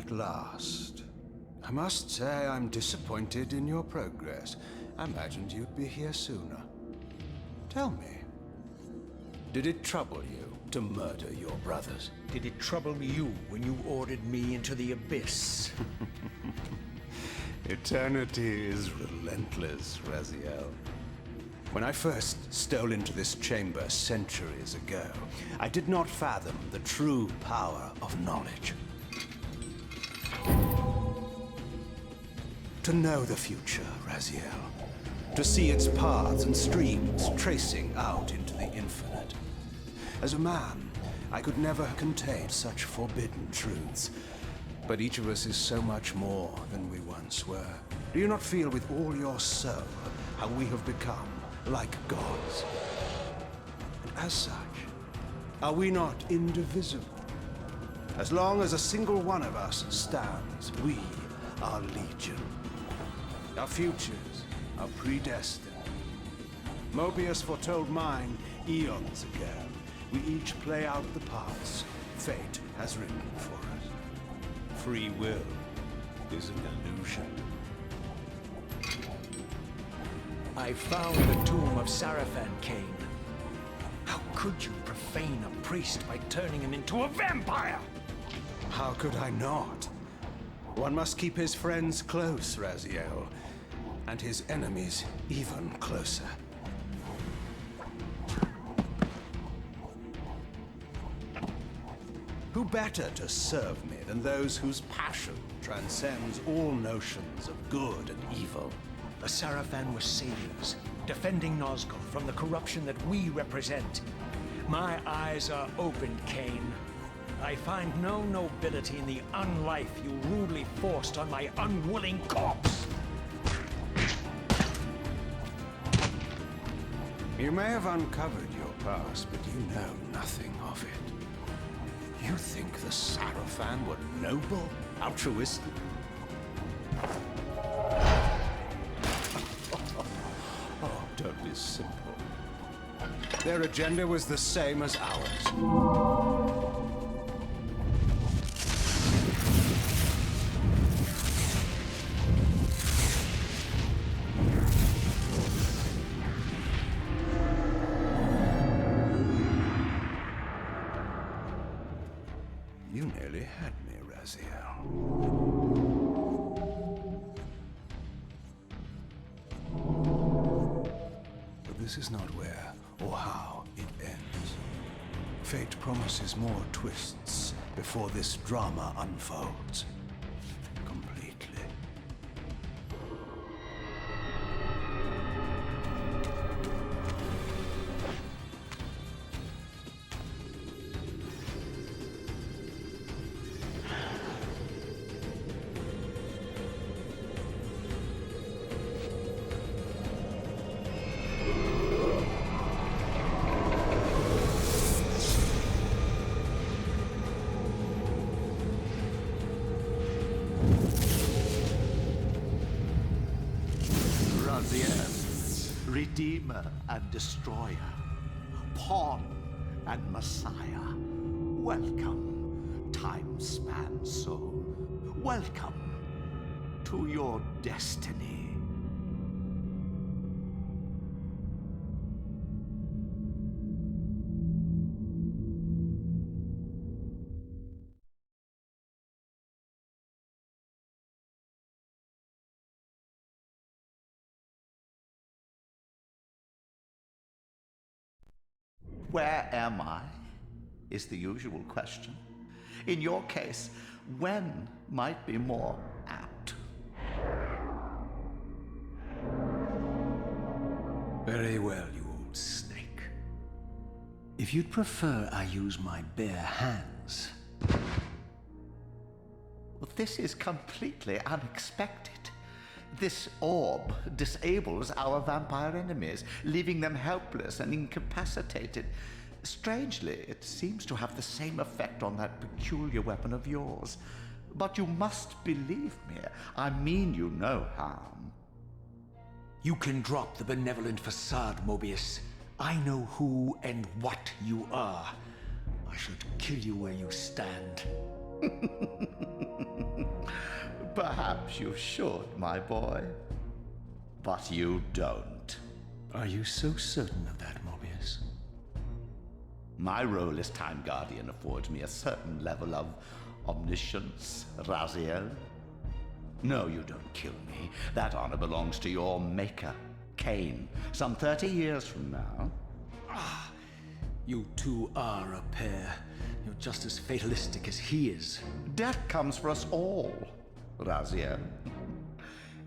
at last. I must say I'm disappointed in your progress. I imagined you'd be here sooner. Tell me, did it trouble you to murder your brothers? Did it trouble you when you ordered me into the abyss? Eternity is relentless, Raziel. When I first stole into this chamber centuries ago, I did not fathom the true power of knowledge. To know the future, Raziel. To see its paths and streams tracing out into the infinite. As a man, I could never contain such forbidden truths. But each of us is so much more than we once were. Do you not feel with all your soul how we have become like gods? And as such, are we not indivisible? As long as a single one of us stands, we are legion. Our futures are predestined. Mobius foretold mine eons ago. We each play out the parts fate has written for us. Free will is an illusion. I found the tomb of Sarafan, Kain. How could you profane a priest by turning him into a vampire? How could I not? One must keep his friends close, Raziel, and his enemies even closer. Who better to serve me than those whose passion transcends all notions of good and evil? The Sarafan were saviors, defending Nazgul from the corruption that we represent. My eyes are opened, Kain. I find no nobility in the unlife you rudely forced on my unwilling corpse. You may have uncovered your past, but you know nothing of it. You think the Sarafan were noble, altruistic? Oh, don't be simple. Their agenda was the same as ours. You nearly had me, Raziel. But this is not where or how it ends. Fate promises more twists before this drama unfolds completely. Redeemer and Destroyer, Pawn and Messiah. Welcome, time-span soul. Welcome to your destiny. Where am I? Is the usual question. In your case, when might be more apt. Very well, you old snake. If you'd prefer I use my bare hands... Well, this is completely unexpected. This orb disables our vampire enemies, leaving them helpless and incapacitated. Strangely, it seems to have the same effect on that peculiar weapon of yours. But you must believe me. I mean you no harm. You can drop the benevolent facade, Mobius. I know who and what you are. I should kill you where you stand. Perhaps you should, my boy. But you don't. Are you so certain of that, Mobius? My role as Time Guardian affords me a certain level of omniscience, Raziel. No, you don't kill me. That honor belongs to your maker, Kain, some 30 years from now. You two are a pair. You're just as fatalistic as he is. Death comes for us all, Raziel.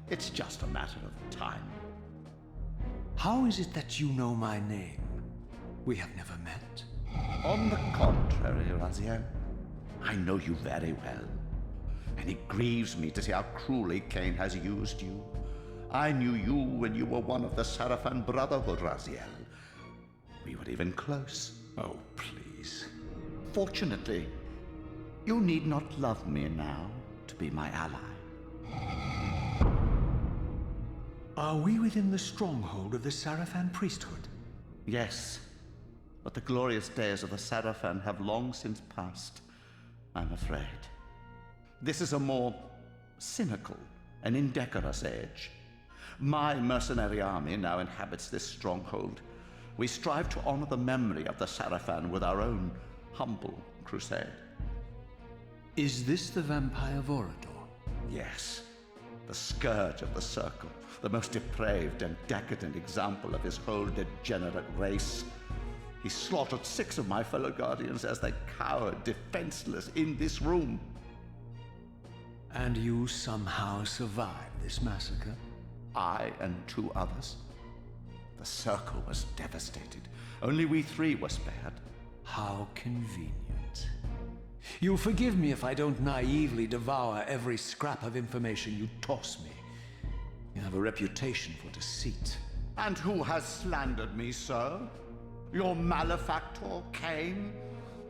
It's just a matter of time. How is it that you know my name? We have never met. On the contrary, Raziel, I know you very well. And it grieves me to see how cruelly Kain has used you. I knew you when you were one of the Sarafan Brotherhood, Raziel. We were even close. Oh, please. Fortunately, you need not love me now to be my ally. Are we within the stronghold of the Sarafan priesthood? Yes, but the glorious days of the Sarafan have long since passed, I'm afraid. This is a more cynical and indecorous age. My mercenary army now inhabits this stronghold. We strive to honor the memory of the Sarafan with our own humble crusade. Is this the vampire Vorador? Yes, the scourge of the Circle, the most depraved and decadent example of his whole degenerate race. He slaughtered 6 of my fellow Guardians as they cowered defenseless in this room. And you somehow survived this massacre? I and 2 others. The Circle was devastated. Only we 3 were spared. How convenient. You'll forgive me if I don't naively devour every scrap of information you toss me. You have a reputation for deceit. And who has slandered me, sir? Your malefactor, Kain?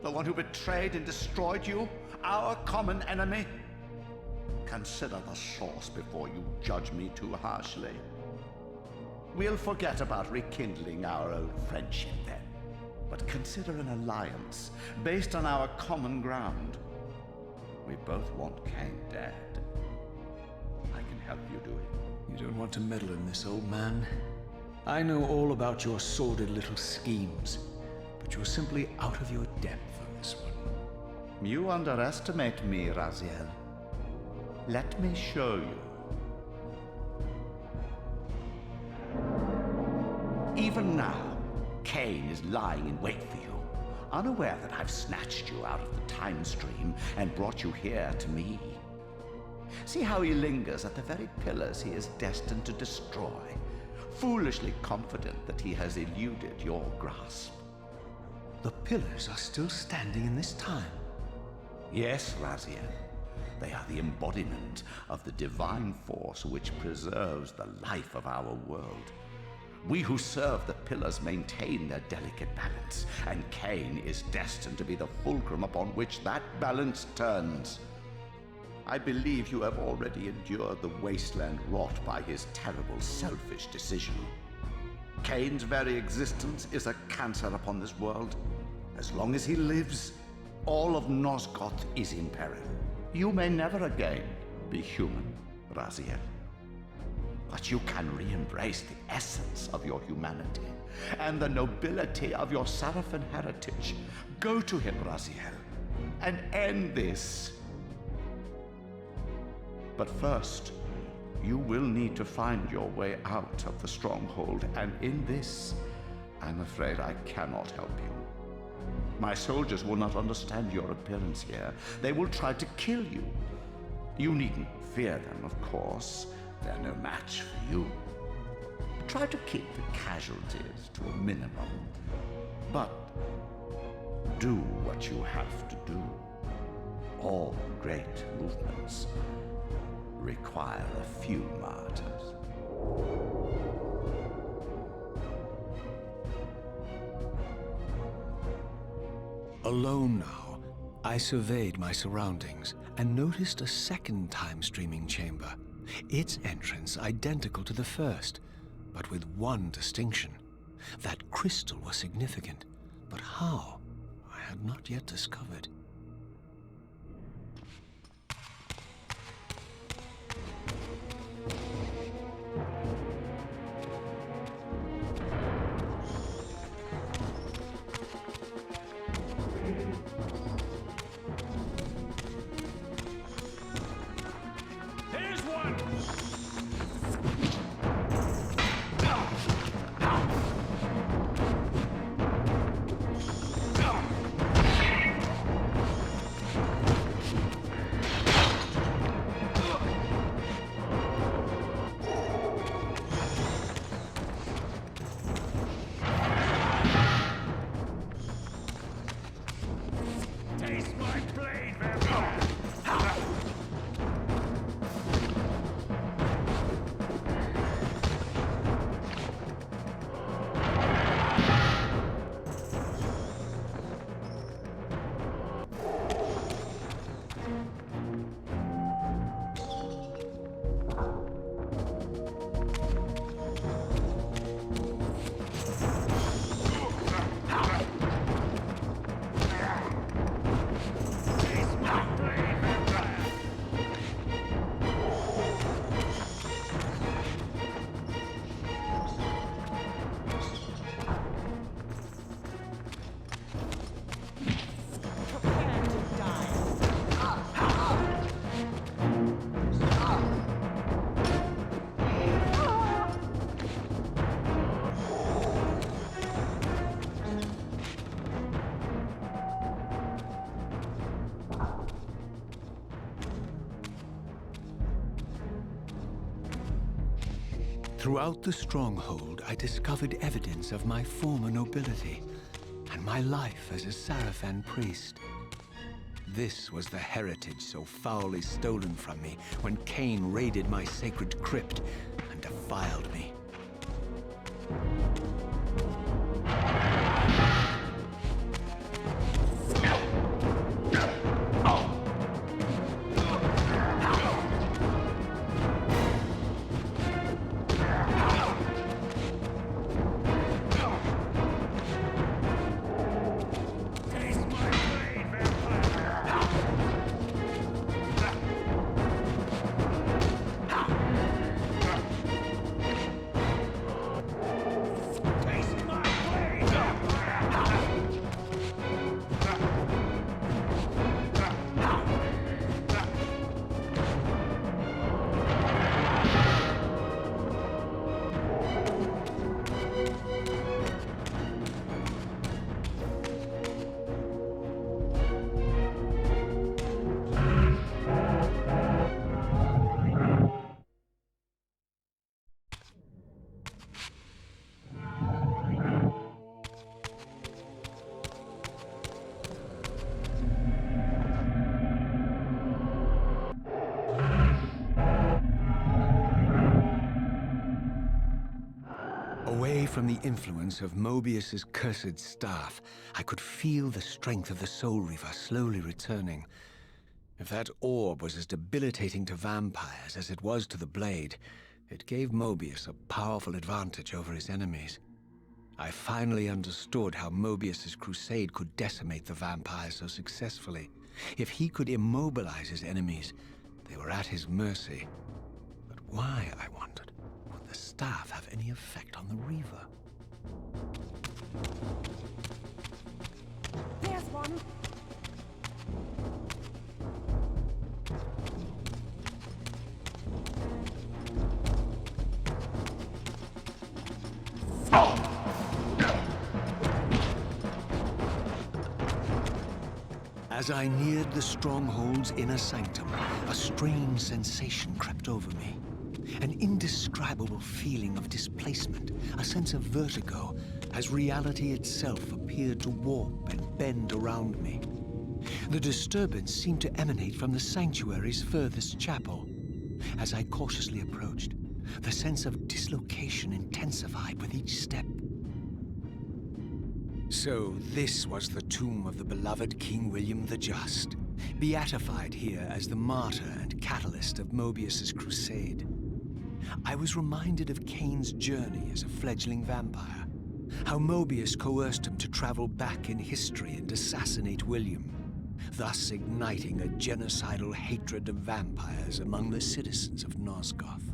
The one who betrayed and destroyed you? Our common enemy? Consider the source before you judge me too harshly. We'll forget about rekindling our old friendship then. But consider an alliance based on our common ground. We both want Kain dead. I can help you do it. You don't want to meddle in this, old man. I know all about your sordid little schemes, but you're simply out of your depth on this one. You underestimate me, Raziel. Let me show you. Even now, Kain is lying in wait for you, unaware that I've snatched you out of the time stream and brought you here to me. See how he lingers at the very pillars he is destined to destroy, foolishly confident that he has eluded your grasp. The pillars are still standing in this time. Yes, Raziel. They are the embodiment of the divine force which preserves the life of our world. We who serve the pillars maintain their delicate balance, and Kain is destined to be the fulcrum upon which that balance turns. I believe you have already endured the wasteland wrought by his terrible, selfish decision. Kain's very existence is a cancer upon this world. As long as he lives, all of Nosgoth is in peril. You may never again be human, Raziel. But you can re-embrace the essence of your humanity and the nobility of your Sarafan heritage. Go to him, Raziel, and end this. But first, you will need to find your way out of the stronghold, and in this, I'm afraid I cannot help you. My soldiers will not understand your appearance here. They will try to kill you. You needn't fear them, of course. They're no match for you. Try to keep the casualties to a minimum. But do what you have to do. All great movements require a few martyrs. Alone now, I surveyed my surroundings and noticed a second time-streaming chamber. Its entrance identical to the first, but with one distinction. That crystal was significant, but how, I had not yet discovered. Throughout the stronghold, I discovered evidence of my former nobility and my life as a Sarafan priest. This was the heritage so foully stolen from me when Kain raided my sacred crypt and defiled me. Away from the influence of Mobius's cursed staff, I could feel the strength of the Soul Reaver slowly returning. If that orb was as debilitating to vampires as it was to the blade, it gave Mobius a powerful advantage over his enemies. I finally understood how Mobius's crusade could decimate the vampires so successfully. If he could immobilize his enemies, they were at his mercy. But why, I wondered? The staff have any effect on the Reaver? There's one. As I neared the stronghold's inner sanctum, a strange sensation crept over me. An indescribable feeling of displacement, a sense of vertigo, as reality itself appeared to warp and bend around me. The disturbance seemed to emanate from the sanctuary's furthest chapel. As I cautiously approached, the sense of dislocation intensified with each step. So this was the tomb of the beloved King William the Just, beatified here as the martyr and catalyst of Mobius's crusade. I was reminded of Kain's journey as a fledgling vampire, how Mobius coerced him to travel back in history and assassinate William, thus igniting a genocidal hatred of vampires among the citizens of Nosgoth.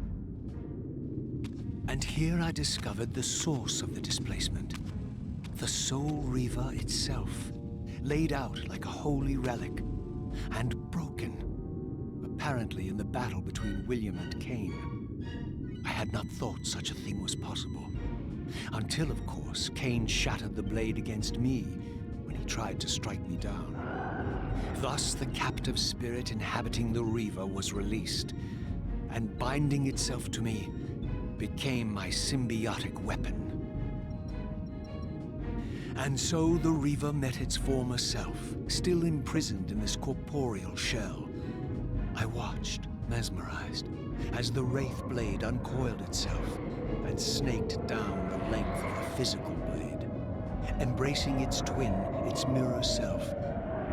And here I discovered the source of the displacement, the Soul Reaver itself, laid out like a holy relic, and broken, apparently in the battle between William and Kain. I had not thought such a thing was possible. Until, of course, Kain shattered the blade against me when he tried to strike me down. Thus, the captive spirit inhabiting the Reaver was released, and binding itself to me, became my symbiotic weapon. And so the Reaver met its former self, still imprisoned in this corporeal shell. I watched, mesmerized, as the Wraith blade uncoiled itself and snaked down the length of the physical blade. Embracing its twin, its mirror self,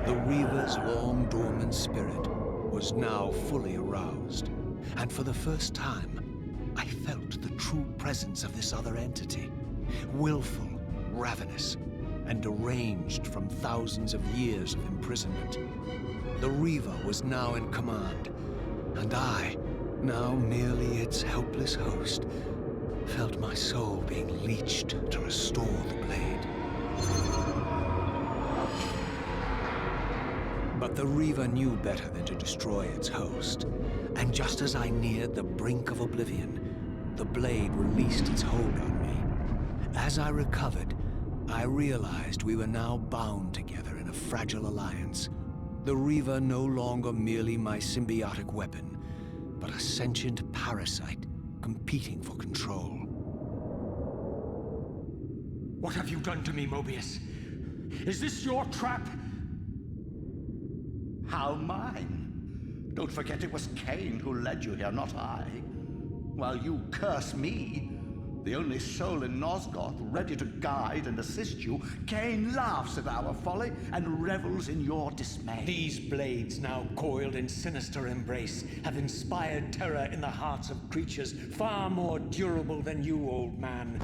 the Reaver's long-dormant spirit was now fully aroused. And for the first time, I felt the true presence of this other entity, willful, ravenous, and deranged from thousands of years of imprisonment. The Reaver was now in command, and I, now merely its helpless host, felt my soul being leached to restore the blade. But the Reaver knew better than to destroy its host, and just as I neared the brink of oblivion, the blade released its hold on me. As I recovered, I realized we were now bound together in a fragile alliance. The Reaver no longer merely my symbiotic weapon, but a sentient parasite competing for control. What have you done to me, Mobius? Is this your trap? How mine? Don't forget it was Kain who led you here, not I. While you curse me, the only soul in Nosgoth ready to guide and assist you, Kain laughs at our folly and revels in your dismay. These blades, now coiled in sinister embrace, have inspired terror in the hearts of creatures far more durable than you, old man.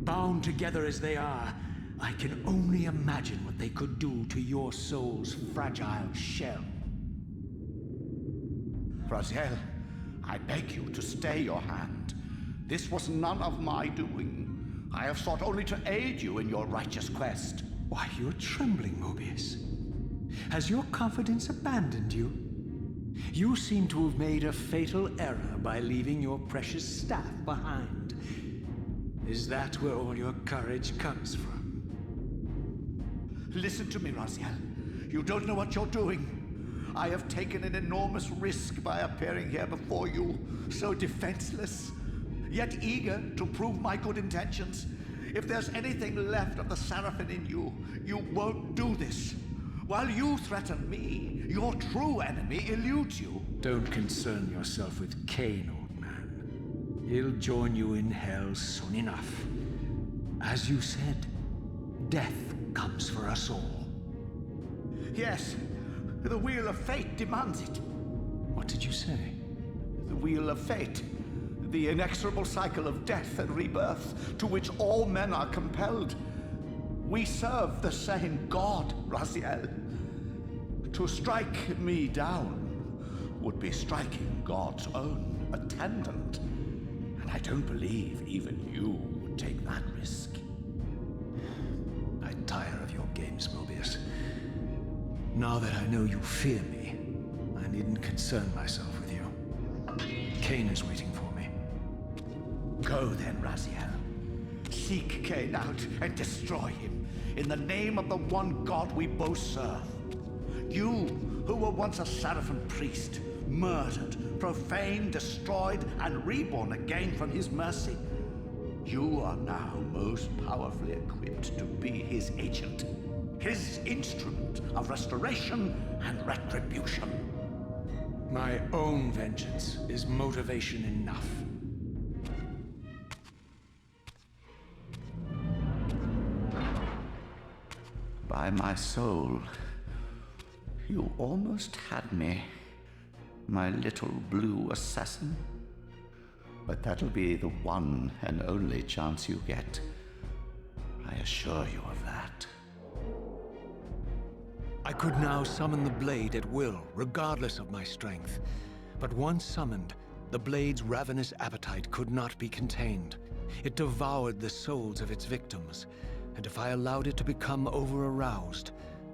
Bound together as they are, I can only imagine what they could do to your soul's fragile shell. Raziel, I beg you to stay your hand. This was none of my doing. I have sought only to aid you in your righteous quest. Why, you're trembling, Mobius. Has your confidence abandoned you? You seem to have made a fatal error by leaving your precious staff behind. Is that where all your courage comes from? Listen to me, Raziel. You don't know what you're doing. I have taken an enormous risk by appearing here before you, so defenseless, yet eager to prove my good intentions. If there's anything left of the Seraphim in you, you won't do this. While you threaten me, your true enemy eludes you. Don't concern yourself with Kain, old man. He'll join you in hell soon enough. As you said, death comes for us all. Yes, the wheel of fate demands it. What did you say? The wheel of fate. The inexorable cycle of death and rebirth to which all men are compelled. We serve the same God, Raziel. To strike me down would be striking God's own attendant. And I don't believe even you would take that risk. I tire of your games, Mobius. Now that I know you fear me, I needn't concern myself with you. Kain is waiting for me. Go then, Raziel. Seek Kain out and destroy him in the name of the one God we both serve. You, who were once a Seraphim priest, murdered, profaned, destroyed, and reborn again from his mercy, you are now most powerfully equipped to be his agent, his instrument of restoration and retribution. My own vengeance is motivation enough. By my soul, you almost had me, my little blue assassin. But that'll be the one and only chance you get. I assure you of that. I could now summon the blade at will, regardless of my strength. But once summoned, the blade's ravenous appetite could not be contained. It devoured the souls of its victims, and if I allowed it to become over-aroused,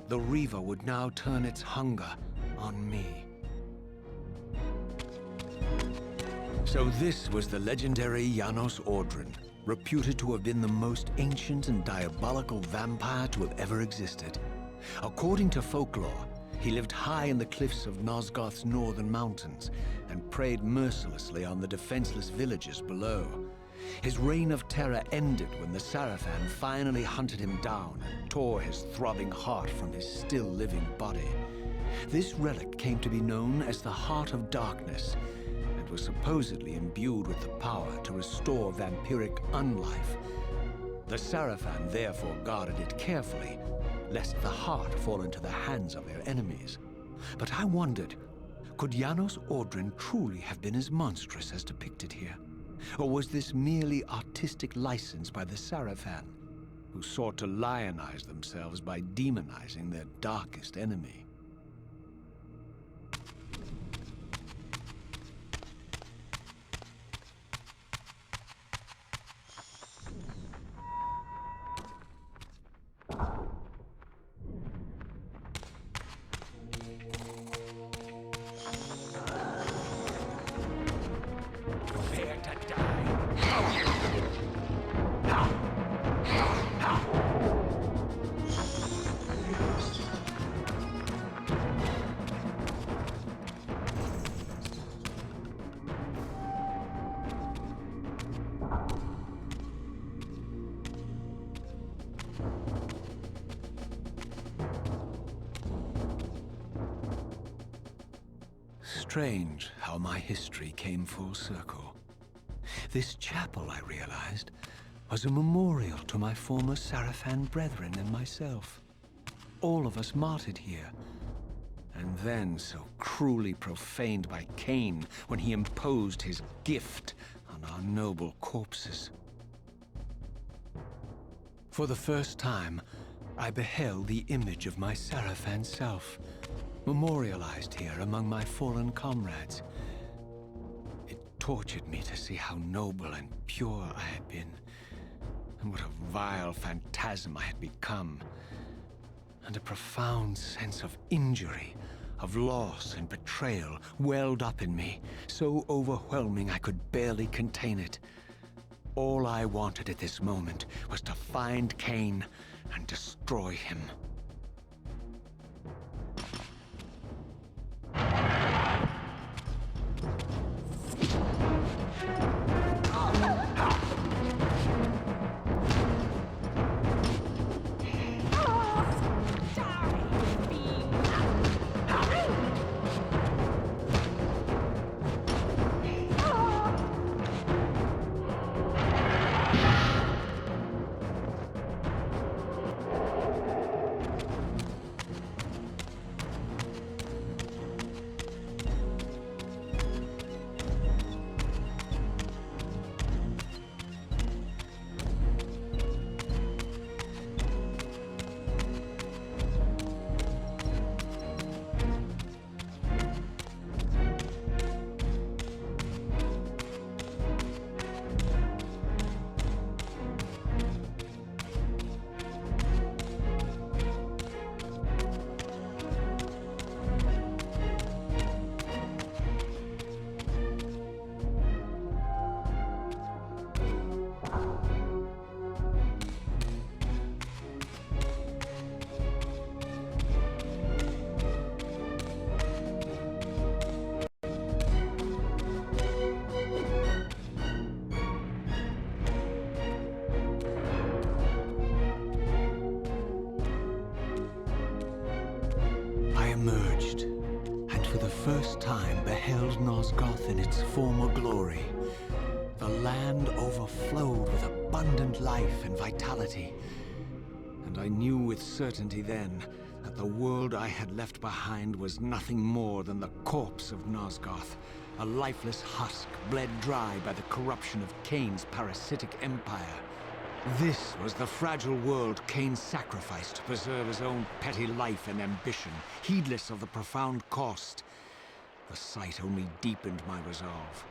the Reaver would now turn its hunger on me. So this was the legendary Janos Audrin, reputed to have been the most ancient and diabolical vampire to have ever existed. According to folklore, he lived high in the cliffs of Nosgoth's northern mountains and preyed mercilessly on the defenseless villages below. His reign of terror ended when the Seraphim finally hunted him down and tore his throbbing heart from his still-living body. This relic came to be known as the Heart of Darkness, and was supposedly imbued with the power to restore vampiric unlife. The Seraphim therefore guarded it carefully, lest the heart fall into the hands of their enemies. But I wondered, could Janos Audrin truly have been as monstrous as depicted here? Or was this merely artistic license by the Seraphim, who sought to lionize themselves by demonizing their darkest enemy? Prepare to die. Strange how my history came full circle. This chapel, I realized, was a memorial to my former Sarafan brethren and myself. All of us martyred here, and then so cruelly profaned by Kain when he imposed his gift on our noble corpses. For the first time, I beheld the image of my Sarafan self, memorialized here among my fallen comrades. It tortured me to see how noble and pure I had been, and what a vile phantasm I had become. And a profound sense of injury, of loss and betrayal welled up in me, so overwhelming I could barely contain it. All I wanted at this moment was to find Kain and destroy him. Emerged, and for the first time beheld Nosgoth in its former glory. The land overflowed with abundant life and vitality, and I knew with certainty then that the world I had left behind was nothing more than the corpse of Nosgoth, a lifeless husk bled dry by the corruption of Kain's parasitic empire. This was the fragile world Kain sacrificed to preserve his own petty life and ambition, heedless of the profound cost. The sight only deepened my resolve.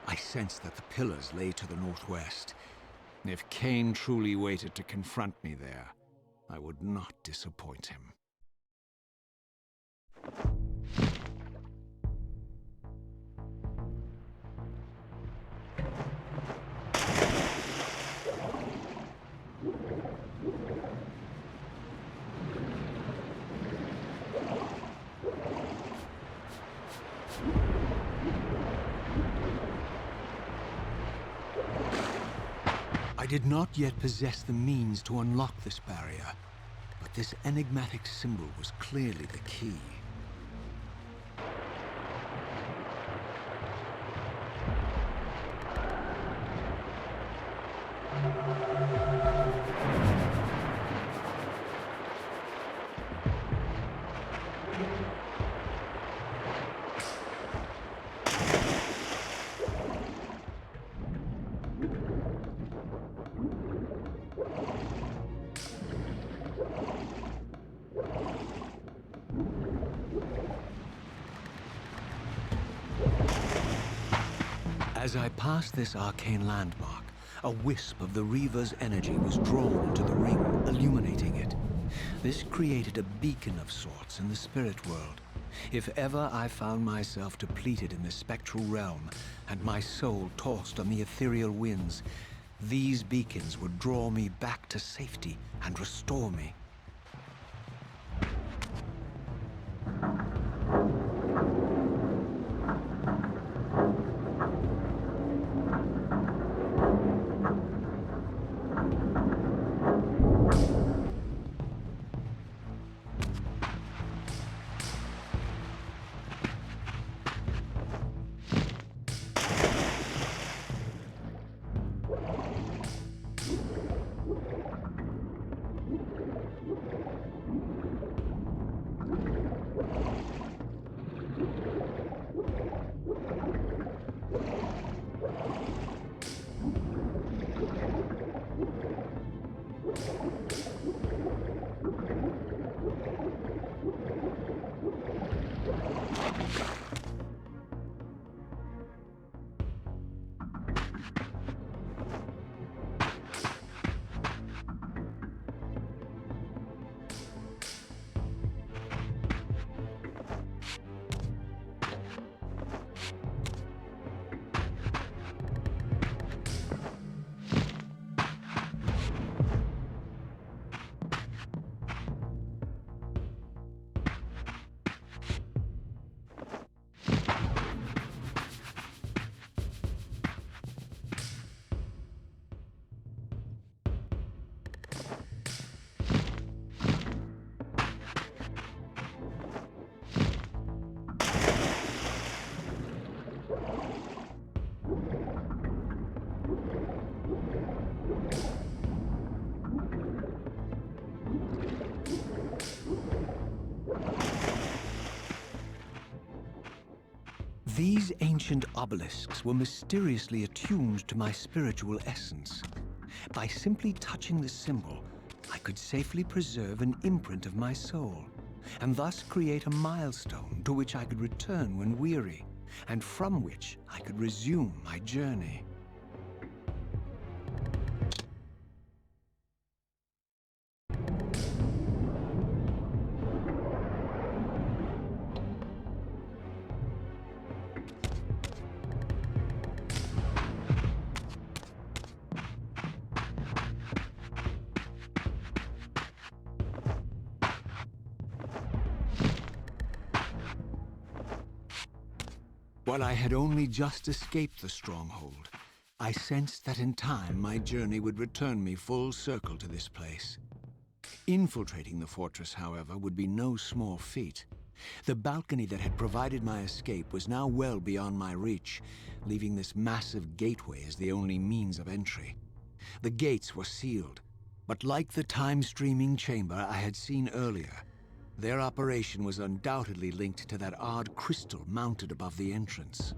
I sensed that the pillars lay to the northwest. If Kain truly waited to confront me there, I would not disappoint him. I did not yet possess the means to unlock this barrier, but this enigmatic symbol was clearly the key. As I passed this arcane landmark, a wisp of the Reaver's energy was drawn into the ring, illuminating it. This created a beacon of sorts in the spirit world. If ever I found myself depleted in the spectral realm, and my soul tossed on the ethereal winds, these beacons would draw me back to safety and restore me. These ancient obelisks were mysteriously attuned to my spiritual essence. By simply touching the symbol, I could safely preserve an imprint of my soul, and thus create a milestone to which I could return when weary, and from which I could resume my journey. While I had only just escaped the stronghold, I sensed that in time my journey would return me full circle to this place. Infiltrating the fortress, however, would be no small feat. The balcony that had provided my escape was now well beyond my reach, leaving this massive gateway as the only means of entry. The gates were sealed, but like the time-streaming chamber I had seen earlier, their operation was undoubtedly linked to that odd crystal mounted above the entrance.